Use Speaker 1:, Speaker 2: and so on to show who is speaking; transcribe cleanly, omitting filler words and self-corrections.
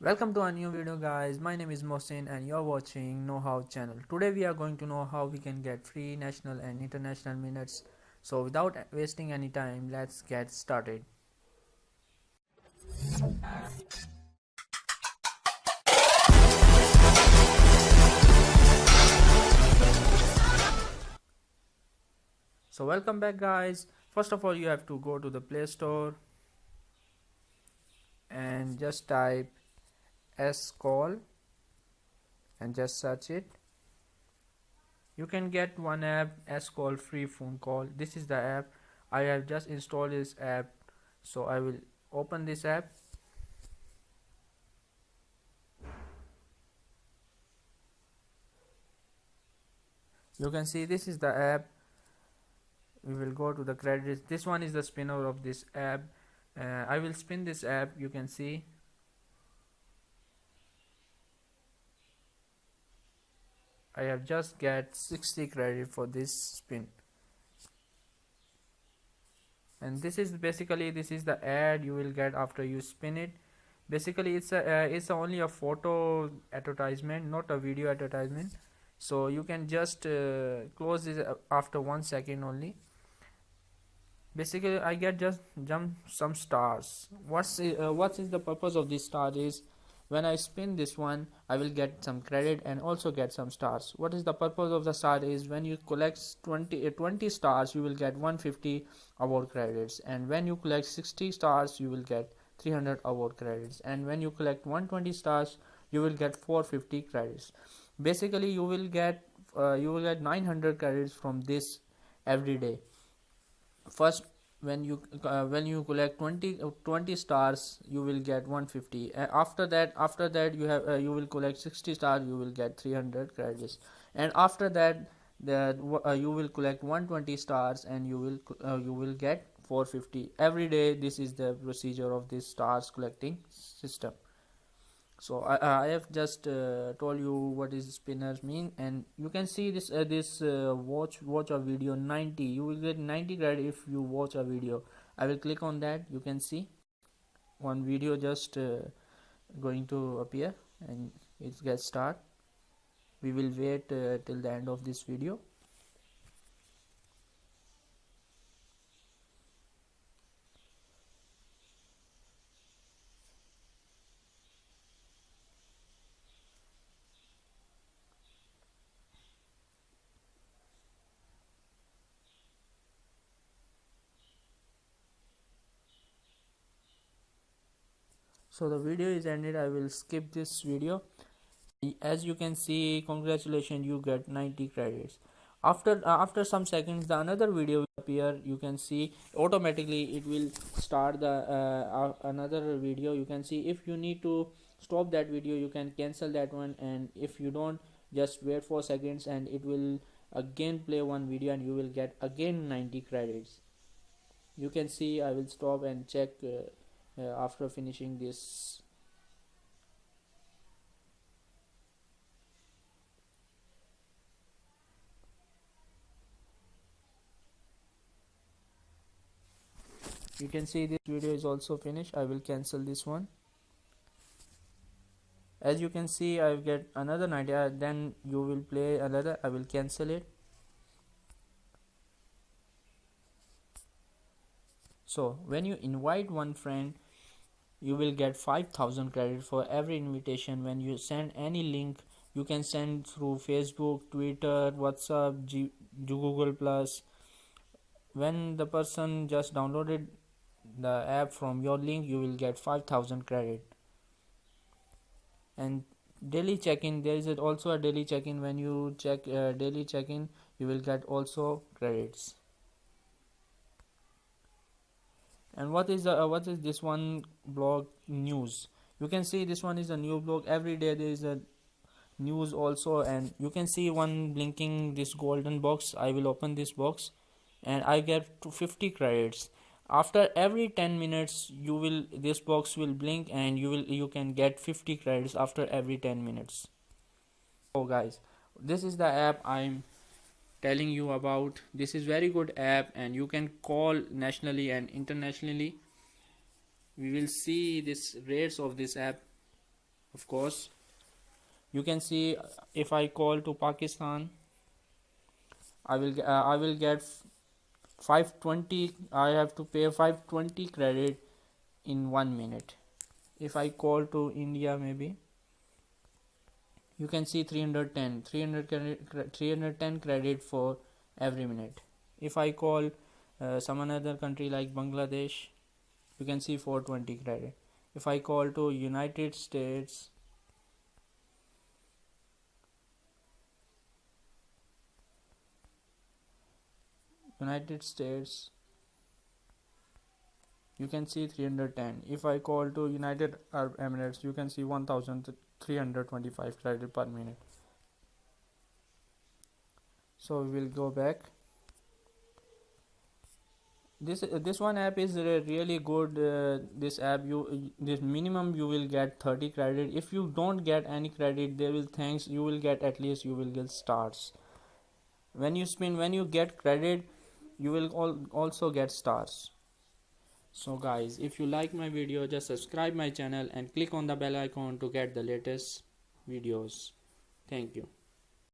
Speaker 1: Welcome to a new video guys. My name is Mohsin and you're watching Know How channel. Today we are going to know how we can get free national and international minutes. So without wasting any time, let's get started. So welcome back guys. First of all, you have to go to the Play Store and just type S-Call and just search it. You can get one app S-Call free phone call. This is the app. I have just installed this app. So I will open this app. You can see this is the app. We will go to the credits. This one is the spinner of this app. I will spin this app. You can see I have just get 60 credit for this spin, and this is the ad you will get after you spin it. Basically it's only a photo advertisement, not a video advertisement, so you can just close this after 1 second only. Basically I get just jump some stars. What is the purpose of this star is when I spin this one I will get some credit and also get some stars. What is the purpose of the star is when you collect 20 stars you will get 150 award credits, and when you collect 60 stars you will get 300 award credits, and when you collect 120 stars you will get 450 credits. Basically you will get 900 credits from this every day. First, when you collect 20 stars you will get 150. After that you will collect 60 stars, you will get 300 credits, and after that you will collect 120 stars and you will get 450 every day. This is the procedure of this stars collecting system. So I have just told you what is spinners mean, and you can see this watch a video 90. You will get 90 credit if you watch a video. I will click on that. You can see one video just going to appear and it gets start. We will wait till the end of this video. So the video is ended. I will skip this video. As you can see, congratulations, you get 90 credits. After some seconds the another video will appear. You can see automatically it will start the another video. You can see if you need to stop that video you can cancel that one, and if you don't, just wait 4 seconds and it will again play one video and you will get again 90 credits. You can see I will stop and check after finishing this. You can see this video is also finished. I will cancel this one. As you can see I get another 90. Then you will play another. I will cancel it. So when you invite one friend you will get 5000 credit for every invitation. When you send any link you can send through Facebook, Twitter, WhatsApp, Google Plus. When the person just downloaded the app from your link you will get 5000 credit. And daily check-in, there is also a daily check-in. When you check daily check-in you will get also credits. And what is this one blog news? You can see this one is a new blog. Every day there is a news also, and you can see one blinking this golden box. I will open this box and I get 50 credits. After every 10 minutes this box will blink and you can get 50 credits after every 10 minutes. So guys, this is the app I'm telling you about. This is very good app and you can call nationally and internationally. We will see this rates of this app. of course. You can see if I call to Pakistan, I will get 520. I have to pay 520 credit in 1 minute. If I call to India, maybe you can see 310 credit for every minute. If I call some another country like Bangladesh, you can see 420 credit. If I call to United States, you can see 310. If I call to United Arab Emirates, you can see 1325 credit per minute. So we will go back. This one app is really good. This app, this minimum you will get 30 credit. If you don't get any credit, they will thanks you will get, at least you will get stars. When you spin, when you get credit, you will also get stars. So guys, if you like my video, just subscribe my channel and click on the bell icon to get the latest videos. Thank you.